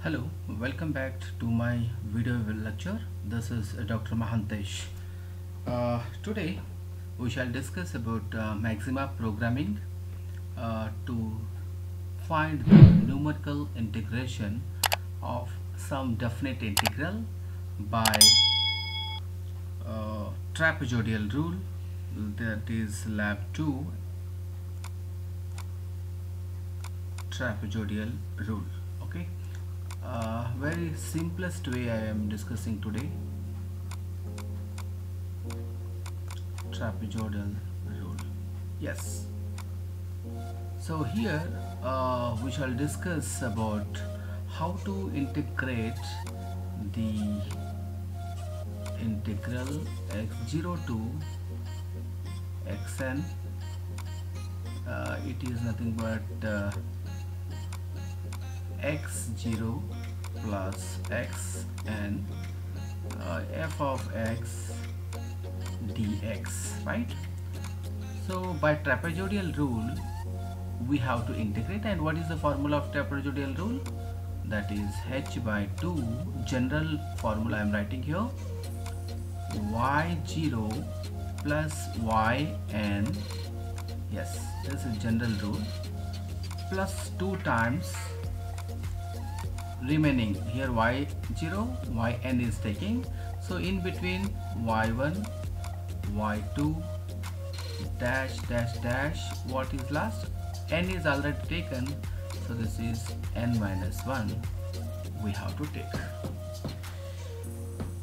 Hello, welcome back to my video lecture. This is Dr. Mahantesh. Today we shall discuss about maxima programming to find the numerical integration of some definite integral by trapezoidal rule, that is lab 2 trapezoidal rule. Okay, very simplest way I am discussing today, trapezoidal rule. Yes, so here we shall discuss about how to integrate the integral x0 to xn. It is nothing but x0 plus x and f of x dx, right? So by trapezoidal rule we have to integrate, and what is the formula of trapezoidal rule? That is h by 2, general formula I am writing here, y0 plus yn, yes, this is general rule, plus 2 times remaining here y0, yn is taking, so in between y1, y2 dash dash dash, what is last? N is already taken, so this is n minus 1 we have to take.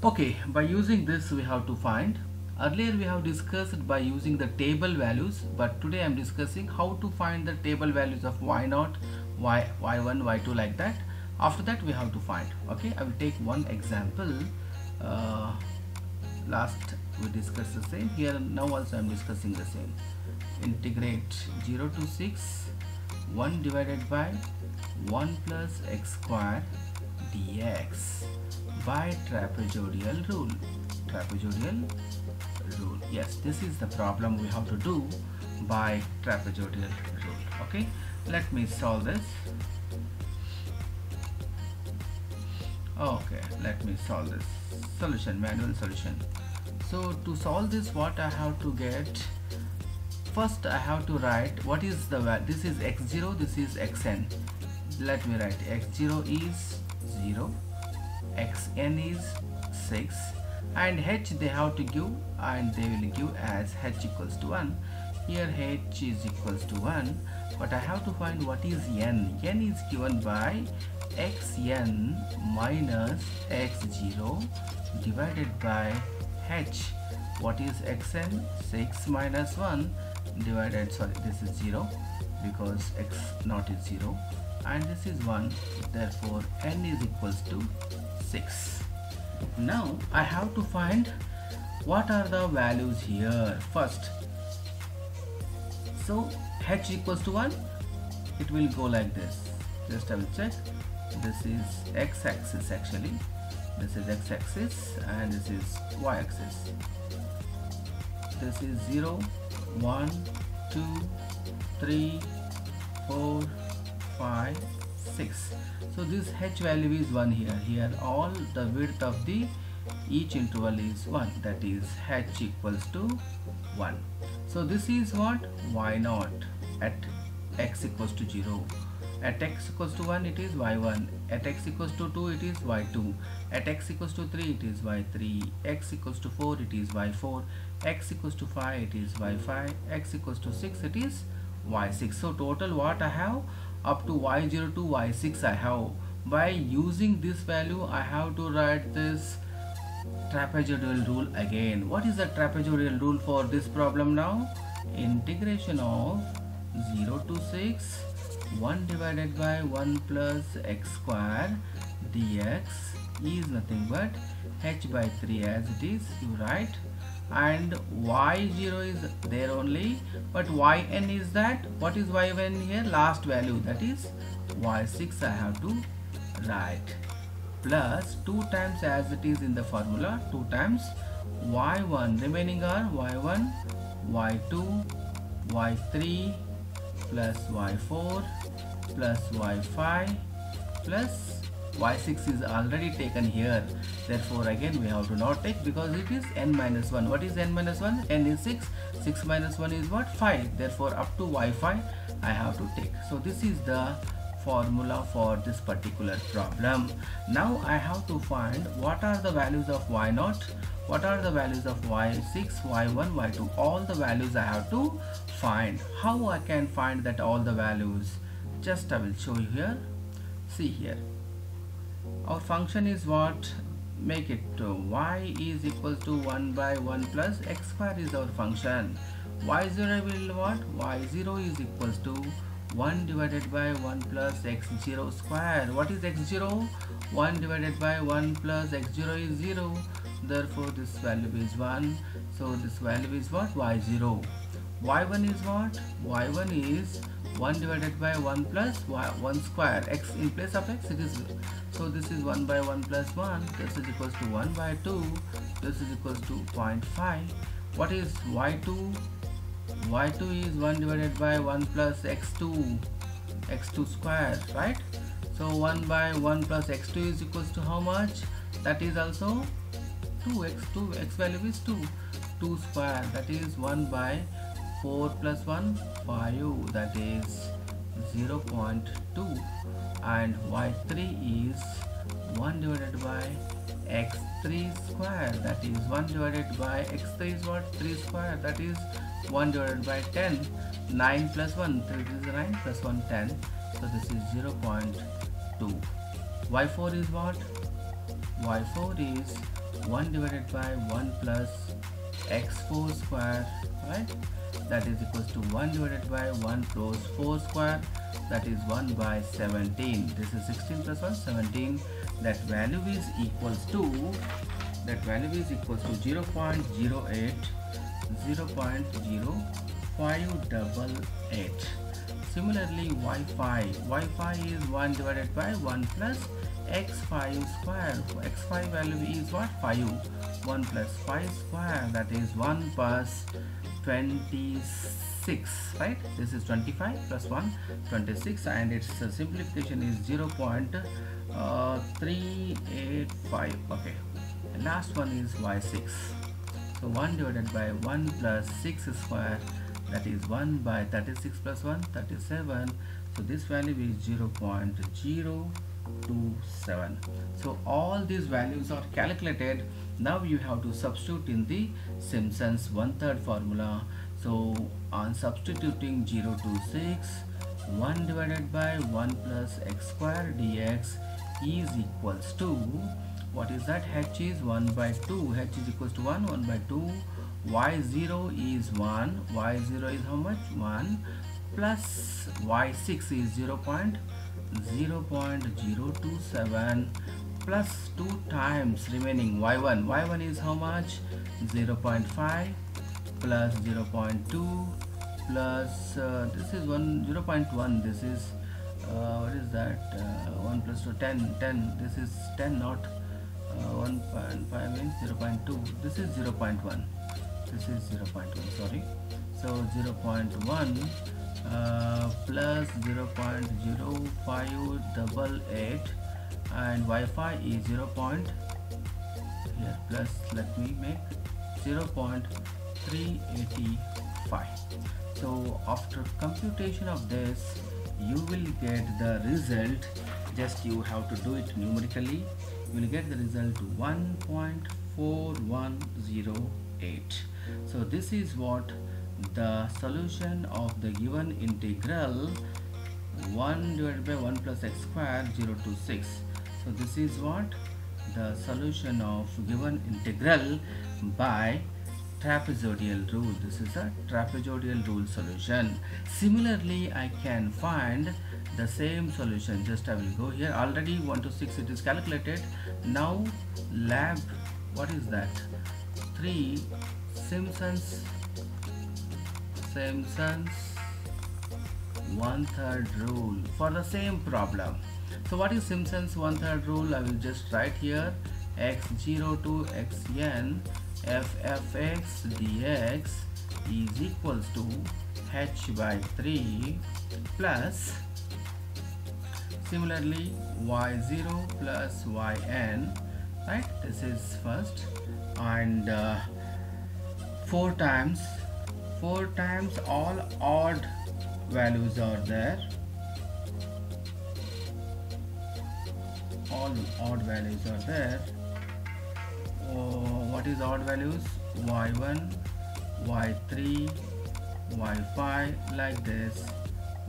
Okay, by using this we have to find. Earlier we have discussed by using the table values, but today I am discussing how to find the table values of y0, y1, y2, like that. After that we have to find. Okay, I will take one example. Last we discussed the same, here now also I am discussing the same. Integrate 0 to 6, 1 divided by 1 plus x square dx by trapezoidal rule. Trapezoidal rule, yes, this is the problem we have to do by trapezoidal rule. Okay, let me solve this. Okay, let me solve this solution, manual solution. So to solve this, what I have to get, first I have to write what is the value. This is x0, this is xn. Let me write x0 is 0, xn is 6, and h they have to give, and they will give as h equals to 1. Here h is equals to 1, but I have to find what is n. N is given by xn minus x0 divided by h. What is xn? 6 minus 1 divided, sorry, this is 0 because x naught is 0, and this is 1, therefore n is equals to 6. Now I have to find what are the values here first. So h equals to 1, it will go like this. Just I will check. This is x-axis actually. This is x-axis and this is y-axis. This is 0, 1, 2, 3, 4, 5, 6. So this h value is 1 here. Here all the width of the each interval is 1, that is h equals to 1. So this is what? y0 at x equals to 0. At x equals to 1 it is y1, at x equals to 2 it is y2, at x equals to 3 it is y3, x equals to 4 it is y4, x equals to 5 it is y5, x equals to 6 it is y6. So total what I have up to y0 to y6 I have. By using this value I have to write this trapezoidal rule again. What is the trapezoidal rule for this problem now? Integration of 0 to 6, 1 divided by 1 plus x square dx is nothing but h by 3 as it is, you write, and y0 is there only, but yn is that, what is yn here? Last value, that is y6 I have to write, plus 2 times as it is in the formula, 2 times y1, remaining are y1, y2, y3 plus y4 plus y5 plus y6 is already taken here, therefore again we have to not take because it is n minus 1. What is n minus 1? N is 6, 6 minus 1 is what? 5, therefore up to y5 I have to take. So this is the formula for this particular problem. Now I have to find what are the values of y0, what are the values of y6, y1, y2. All the values I have to find. How I can find that all the values? Just I will show you here. See here. Our function is what? Make it y is equal to 1 by 1 plus x square is our function. Y0 will what? Y0 is equals to 1 divided by 1 plus x0 square. What is x0? 1 divided by 1 plus x0 is 0. Therefore this value is 1. So this value is what? Y0. Y1 is what? Y1 is 1 divided by 1 plus 1 square. X in place of x it is. So this is 1 by 1 plus 1. This is equals to 1 by 2. This is equals to 0.5. What is y2? Y2 is 1 divided by 1 plus x2 square, right? So 1 by 1 plus x2 is equals to how much? That is also 2x. X value is 2 square, that is 1 by 4 plus 1 5, that is 0.2, and y3 is 1 divided by x3 square, that is 1 divided by x3 is what? 3 square, that is 1 divided by 10. 9 plus 1, 3 is 9 plus 1 10, so this is 0.2. y4 is what? y4 is 1 divided by 1 plus x4 square, right? That is equals to 1 divided by 1 plus 4 square, that is 1 by 17. This is 16 plus 1, 17. That value is equals to 0.08, 0.0588. Similarly, y5 is 1 divided by 1 plus x5 square. x5 value is what? 5. 1 plus 5 square, that is 1 plus 26, right? This is 25 plus 1, 26, and its simplification is 0.385. okay, last one is y6. So 1 divided by 1 plus 6 square, that is 1 by 36 plus 1, 37. So this value is 0.027. So all these values are calculated. Now you have to substitute in the Simpson's 1/3 formula. So on substituting 0 to 6, 1 divided by 1 plus x square dx is equals to, what is that? H is 1 by 2. H is equals to 1 by 2. Y0 is 1. Y0 is how much? 1 plus y6 is 0.027 plus 2 times remaining y1. Y1 is how much? 0.5 plus 0.2 plus this is 0.1. This is what is that? 1 plus 2, 10. This is 10, not 1.5 means 0.2. This is 0.1. This is 0.1. Sorry. So 0.1 plus 0.0588, and y5 is 0. Here plus, let me make 0.385. So after computation of this, you will get the result. Just you have to do it numerically. You will get the result 1.4108. So this is what the solution of the given integral 1 divided by 1 plus x square 0 to 6. So this is what the solution of given integral by trapezoidal rule. This is a trapezoidal rule solution. Similarly, I can find the same solution. Just I will go here. Already 1 to 6 it is calculated. Now lab, what is that? 3 Simpson's 1/3 rule for the same problem. So what is Simpson's 1/3 rule? I will just write here x0 to xn f(x) dx is equals to h by 3 plus Similarly, y0 plus yn, right? This is first, and 4 times all odd values are there. All odd values are there. What is odd values? y1, y3, y5, like this,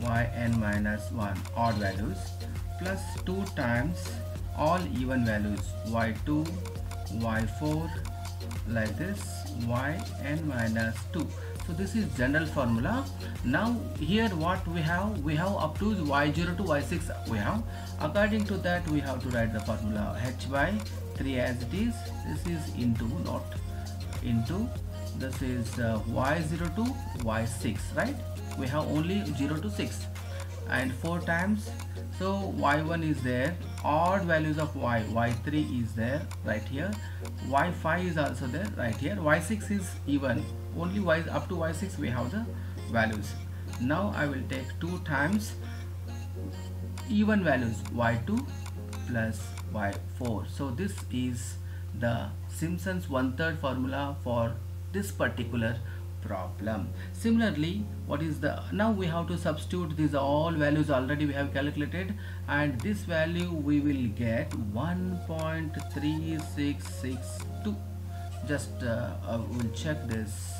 yn minus 1, odd values, plus 2 times all even values, y2, y4, like this, yn minus 2. So this is general formula. Now here what we have up to y0 to y6 we have. According to that we have to write the formula h by 3 as it is. This is into, not into, this is y0 to y6, right? We have only 0 to 6 and 4 times. So y1 is there, odd values of y3 is there right here, y5 is also there right here, y6 is even, only y up to y6 we have the values. Now I will take 2 times even values, y2 plus y4. So this is the Simpson's 1/3 formula for this particular problem. Similarly, what is the, now we have to substitute these all values already we have calculated, and this value we will get 1.3662. just we'll check this,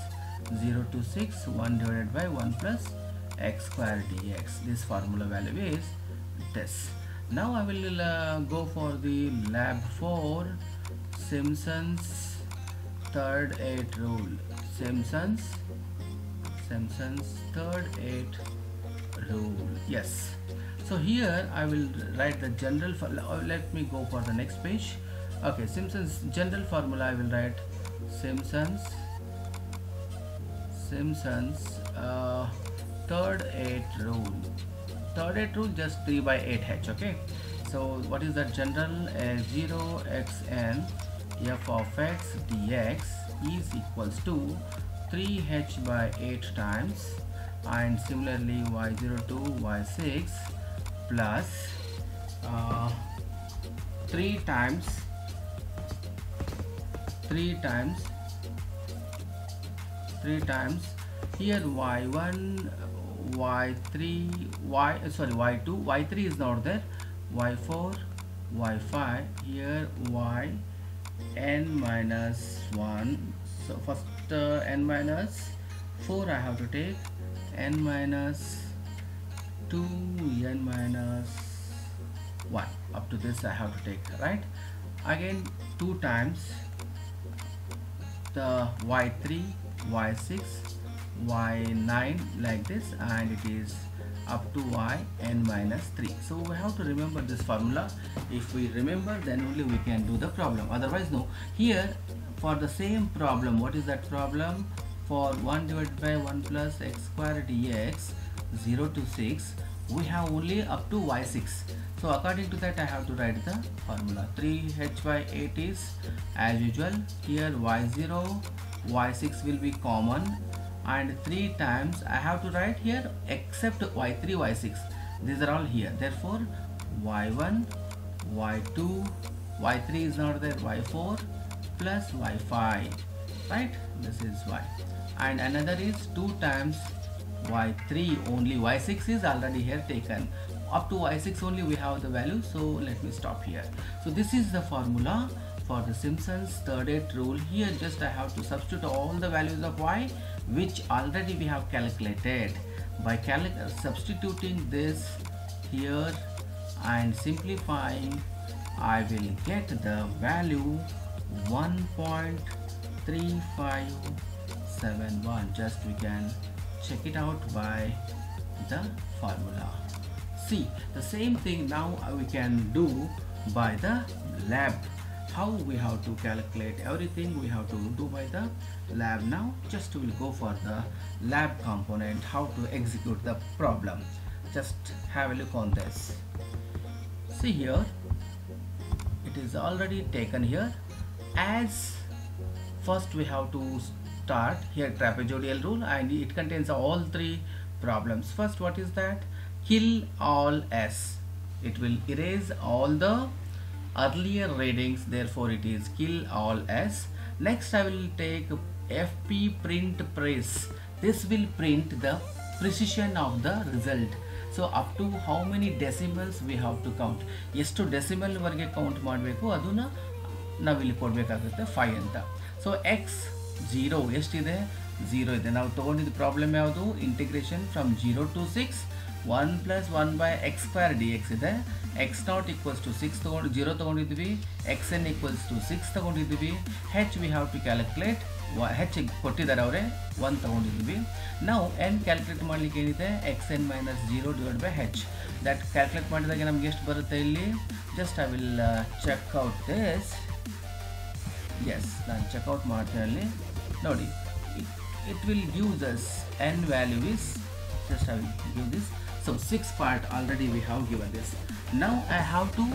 0 to 6, 1 divided by 1 plus x square dx. This formula value is this. Now I will go for the lab 4, Simpson's third 8 rule. Simpson's third 8 rule. Yes. So here I will write the general. Let me go for the next page. Okay, Simpson's general formula. I will write Simpson's third 8 rule. Third 8 rule, just 3 by 8h. Okay. So what is the general? 0xn f of x dx is equals to 3h by 8 times, and similarly y0 to y6 plus 3 times here y1, y3, y2, y3 is not there, y4, y5, here yn minus 1. So first n minus 4 I have to take, n minus 2, n minus 1, up to this I have to take, right? Again 2 times the y3, y6, y9, like this, and it is up to yn minus 3. So we have to remember this formula. If we remember, then only we can do the problem, otherwise no. Here for the same problem, what is that problem? For 1 divided by 1 plus x square dx, 0 to 6, we have only up to y6. So according to that I have to write the formula. 3h by 8 is as usual. Here y0, y6 will be common, and 3 times I have to write here except y3, y6. These are all here. Therefore y1, y2, y3 is not there, y4 plus y5, right? This is y. And another is 2 times y3, only y6 is already here taken. Up to y6 only we have the value, so let me stop here. So this is the formula for the Simpson's third 8 rule. Here just I have to substitute all the values of y which already we have calculated. By substituting this here and simplifying, I will get the value 1.3571. Just we can check it out by the formula. See, the same thing now we can do by the lab. How we have to calculate everything we have to do by the lab. Now just we will go for the lab component, how to execute the problem. Just have a look on this. See here, it is already taken here. As first we have to start here trapezoidal rule, and it contains all 3 problems. First, what is that? Kill all s. it will erase all the earlier readings, therefore it is kill all s. Next I will take fp print press. This will print the precision of the result. So up to how many decimals we have to count, ಎಷ್ಟು decimal ವರೆಗೆ count ಮಾಡಬೇಕು ಅದನ್ನ ನಾವಿಲ್ಲಿ ಕೊಡಬೇಕಾಗುತ್ತೆ 5 ಅಂತ. So X 0 ಎಷ್ಟಿದೆ, 0 ಇದೆ. ನಾವು ತೊಗೊಂಡಿದ್ದು ಪ್ರಾಬ್ಲಮ್ ಯಾವುದು, integration from 0 to 6 1 plus 1 by x square dx ಇದೆ. x naught equals to 6 ತಗೊಂಡು 0 ತೊಗೊಂಡಿದ್ವಿ, xn equals to 6 ತೊಗೊಂಡಿದ್ವಿ. h we have to calculate, h ಕೊಟ್ಟಿದ್ದಾರೆ ಅವರೇ 1 ತೊಗೊಂಡಿದ್ವಿ. ನಾವು n ಕ್ಯಾಲ್ಕುಲೇಟ್ ಮಾಡಲಿಕ್ಕೆ ಏನಿದೆ, xn minus 0 divided by h. That calculate ಮಾಡಿದಾಗ ನಮ್ಗೆ ಎಷ್ಟು ಬರುತ್ತೆ ಇಲ್ಲಿ, just I will check out this. Yes, ನಾನು ಚೆಕ್ಔಟ್ ಮಾಡ್ತೀನಿ ಅಲ್ಲಿ ನೋಡಿ. it will give us n value is, just I will give this. So 6 part already we have given this. Now I have to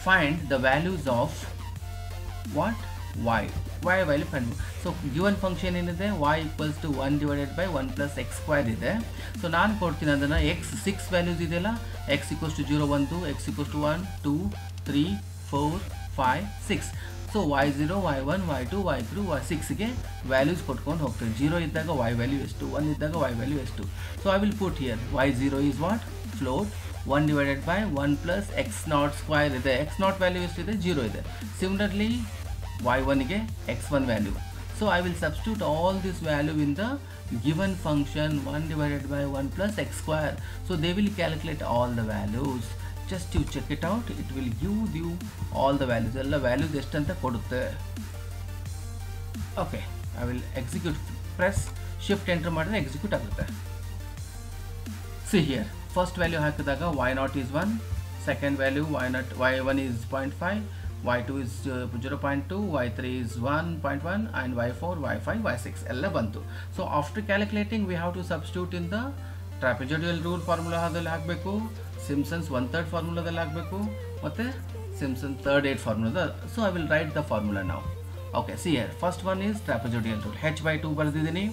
find the values of what, y value find. So given function ಏನಿದೆ, y equals to 1 divided by 1 plus x square ಇದೆ. So ನಾನು ಕೊಡ್ತೀನಿ ಅದನ್ನು x 6 values ಇದೆಯಲ್ಲ, x equals to 0 1 2, x equals to 1 2 3 4 5 6. So y0 y1 y2 y3 y6ಗೆ values ಕೊಟ್ಕೊಂಡು ಹೋಗ್ತೇವೆ. 0 ಇದ್ದಾಗ y ವ್ಯಾಲ್ಯೂ ಎಷ್ಟು, 1 ಇದ್ದಾಗ y ವ್ಯಾಲ್ಯೂ ಎಷ್ಟು. So I will put here y0 is what, float 1 divided by 1 plus x naught square ಇದೆ. x naught value ಎಷ್ಟಿದೆ, 0 ಇದೆ. ಸಿಮಿಲರ್ಲಿ y1ಗೆ x1 value. So I will substitute all this value in the given function 1 divided by 1 plus x square. So they will calculate all the values. Just you check it out, it will give you all the values. ಎಲ್ಲ values ಎಷ್ಟು ಅಂತ ಕೊಡುತ್ತೆ. Okay, I will execute, press shift enter ಮಾಡಿದ್ರೆ execute ಆಗುತ್ತೆ. See here, first value ಹಾಕಿದಾಗ y0 is 1, second value y1 is 0.5, y2 is 0.2, y3 is 1.1 and y4 y5 y6 ಎಲ್ಲ ಬಂತು. So after calculating we have to substitute in the trapezoidal rule ಫಾರ್ಮುಲಾದಲ್ಲಿ ಹಾಕಬೇಕು, Simpsons 1/3 ಫಾರ್ಮುಲಾದಲ್ಲಿ ಹಾಕಬೇಕು, ಮತ್ತು Simpson 3/8 formula. So I will write the formula ನಾವು. Okay, see here first one is trapezoidal rule. h/2 ಬರೆದಿದ್ದೀನಿ,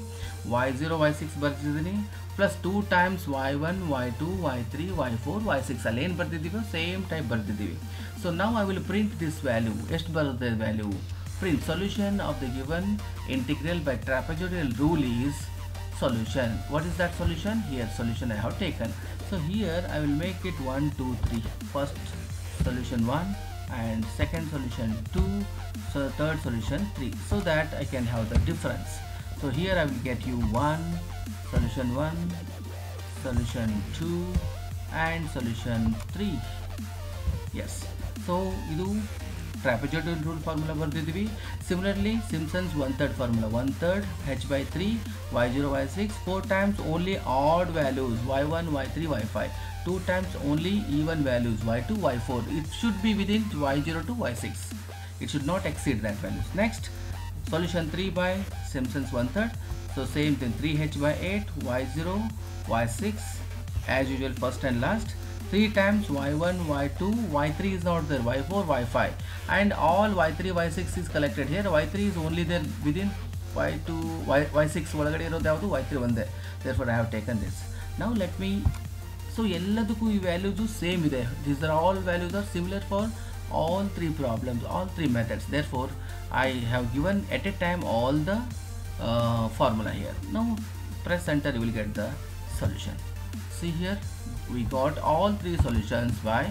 y0 y6 ಬರೆದಿದ್ದೀನಿ, plus 2 times y1 y2 y3 y4 y6 ಅಲ್ಲಿ ಏನು ಬರ್ದಿದ್ದೀವೋ ಸೇಮ್ ಟೈಪ್ ಬರ್ದಿದ್ದೀವಿ. ಸೊ ನಾವು I will print this value. ಎಷ್ಟು ಬರುತ್ತೆ value, print solution of the given integral by trapezoidal rule is solution. What is that solution? Here solution I have taken. So here I will make it 1 2 3. First solution 1 and second solution 2, so third solution 3, so that I can have the difference. So here I will get you 1 solution 1, solution 2 and solution 3. Yes, so idu trapezoidal rule formula ಬರ್ದಿದ್ವಿ. Similarly Simpson's 1/3 formula, 1/3 h/3 y0 y6, 4 times only odd values y1 y3 y5, 2 times only even values y2 y4. It should be within y0 to y6, it should not exceed that values. Next solution 3 by Simpson's 1/3, so same thing, 3h/8 y0 y6 as usual, first and last. 3 times y1 y2 y3 is not there, y4 y5 and all y3 y6 is collected here. y3 is only there within y2 y6 ಒಳಗಡೆ ಇರೋದು ಯಾವುದು, y3 ಒಂದೇ. therefore I have taken this. Now let me, so ಎಲ್ಲದಕ್ಕೂ ಈ values same ಇದೆ. these are all values are similar for all three problems, all three methods. therefore I have given at a time all the formula here. Now press enter, you will get the solution. See here, we got all three solutions by,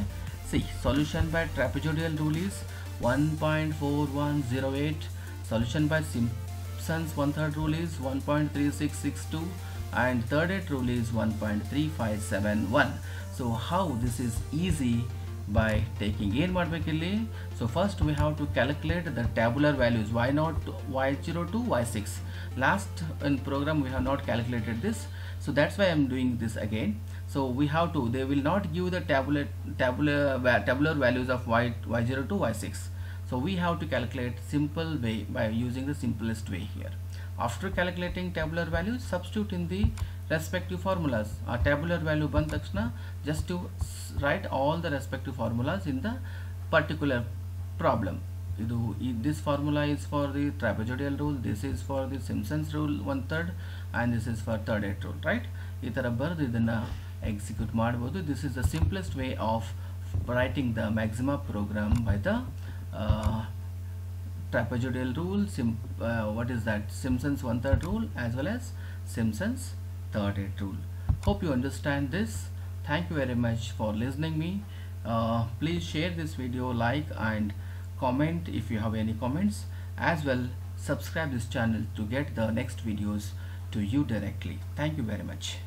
see, solution by trapezoidal rule is 1.4108, solution by Simpson's 1/3 rule is 1.3662 and 3/8 rule is 1.3571. so how this is easy, by taking ಏನು ಮಾಡಬೇಕಿಲ್ಲಿ. so first we have to calculate the tabular values y0 y0 to y6. last in program we have not calculated this, so that's why I am doing this again. So we have to, they will not give the tabular values of y0 to y6, so we have to calculate simple way by using the simplest way here. After calculating tabular values, substitute in the respective formulas. A tabular value ಬಂದ ತಕ್ಷಣ just to write all the respective formulas in the particular problem. This formula is for the trapezoidal rule, this is for the Simpson's rule 1/3 and this is for 3/8 rule, right? ಈ ತರ ಬರೆದು ಇದನ್ನ execute ಮಾಡಬಹುದು. This is the simplest way of writing the maxima program by the trapezoidal rule, what is that, Simpson's 1/3 rule, as well as Simpson's 1/3 rule. Hope you understand this. Thank you very much for listening me. Please share this video, like and comment if you have any comments, as well subscribe this channel to get the next videos to you directly. Thank you very much.